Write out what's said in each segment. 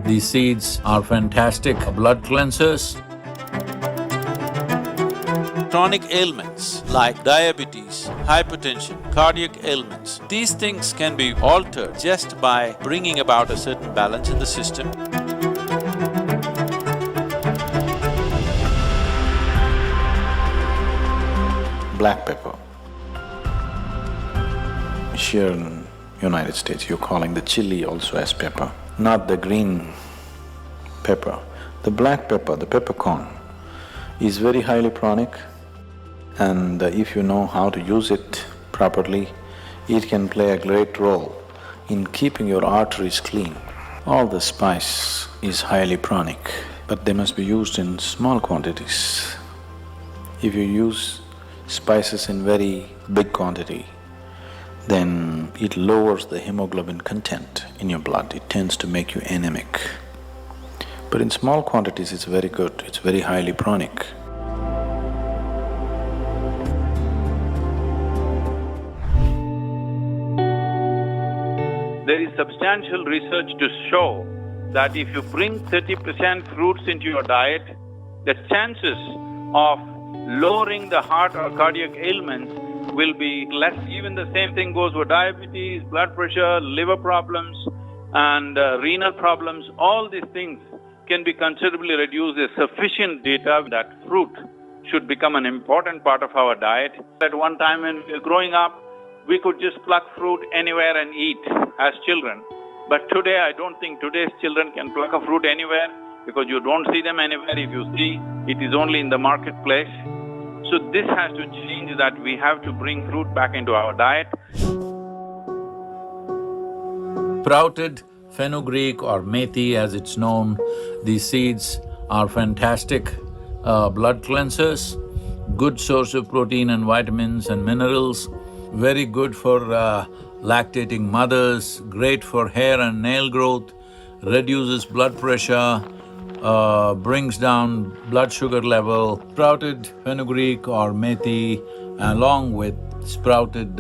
These seeds are fantastic blood cleansers. Chronic ailments like diabetes, hypertension, cardiac ailments, these things can be altered just by bringing about a certain balance in the system. Black pepper. Here in United States, you're calling the chili also as pepper, not the green pepper. The black pepper, the peppercorn, is very highly pranic, and if you know how to use it properly, it can play a great role in keeping your arteries clean. All the spice is highly pranic, but they must be used in small quantities. If you use spices in very big quantity, then it lowers the hemoglobin content in your blood, it tends to make you anemic. But in small quantities it's very good, it's very highly pranic. There is substantial research to show that if you bring 30% fruits into your diet, the chances of lowering the heart or cardiac ailments will be less. Even the same thing goes for diabetes, blood pressure, liver problems and renal problems. All these things can be considerably reduced. There's sufficient data that fruit should become an important part of our diet. At one time when we were growing up, we could just pluck fruit anywhere and eat as children. But today, I don't think today's children can pluck a fruit anywhere because you don't see them anywhere. If you see, it is only in the marketplace. So this has to change, that we have to bring fruit back into our diet. Sprouted fenugreek or methi as it's known, these seeds are fantastic blood cleansers, good source of protein and vitamins and minerals, very good for lactating mothers, great for hair and nail growth, reduces blood pressure, brings down blood sugar level. Sprouted fenugreek or methi along with sprouted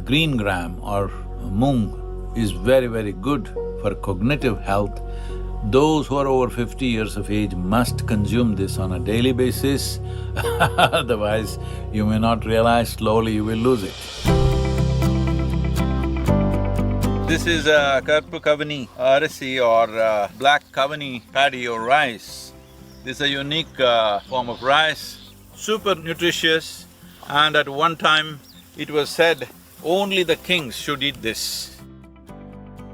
green gram or moong is very, very good for cognitive health. Those who are over 50 years of age must consume this on a daily basis, otherwise you may not realize, slowly you will lose it. This is Cavani arisi or Black Cavani paddy or rice. This is a unique form of rice, super nutritious, and at one time it was said only the kings should eat this.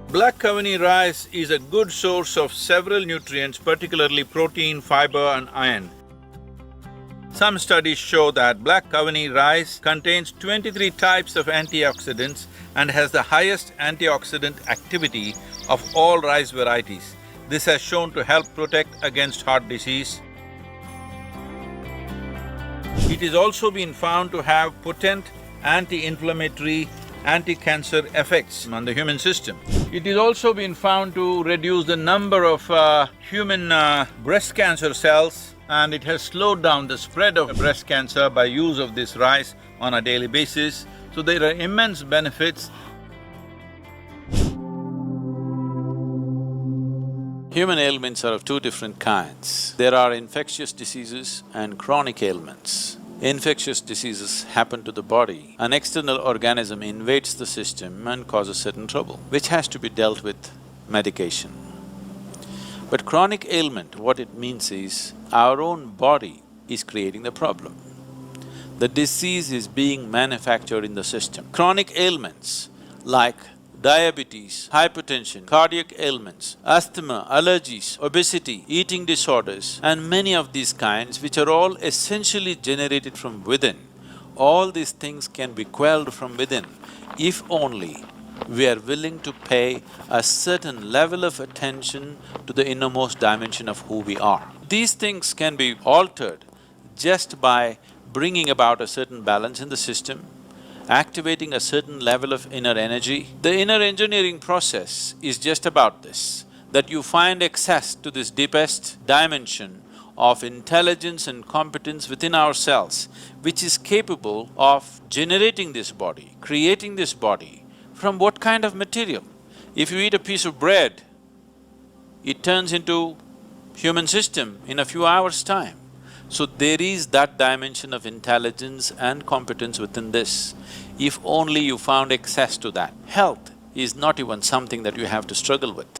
Black Cavani rice is a good source of several nutrients, particularly protein, fiber and iron. Some studies show that Black Cavani rice contains 23 types of antioxidants and has the highest antioxidant activity of all rice varieties. This has shown to help protect against heart disease. It is also been found to have potent anti-inflammatory, anti-cancer effects on the human system. It is also been found to reduce the number of human breast cancer cells, and it has slowed down the spread of breast cancer by use of this rice on a daily basis. So there are immense benefits. Human ailments are of two different kinds. There are infectious diseases and chronic ailments. Infectious diseases happen to the body. An external organism invades the system and causes certain trouble, which has to be dealt with medication. But chronic ailment, what it means is, our own body is creating the problem. The disease is being manufactured in the system. Chronic ailments like diabetes, hypertension, cardiac ailments, asthma, allergies, obesity, eating disorders, and many of these kinds, which are all essentially generated from within, all these things can be quelled from within if only we are willing to pay a certain level of attention to the innermost dimension of who we are. These things can be altered just by bringing about a certain balance in the system, activating a certain level of inner energy. The inner engineering process is just about this, that you find access to this deepest dimension of intelligence and competence within ourselves, which is capable of generating this body, creating this body from what kind of material? If you eat a piece of bread, it turns into human system in a few hours' time. So there is that dimension of intelligence and competence within this, if only you found access to that. Health is not even something that you have to struggle with.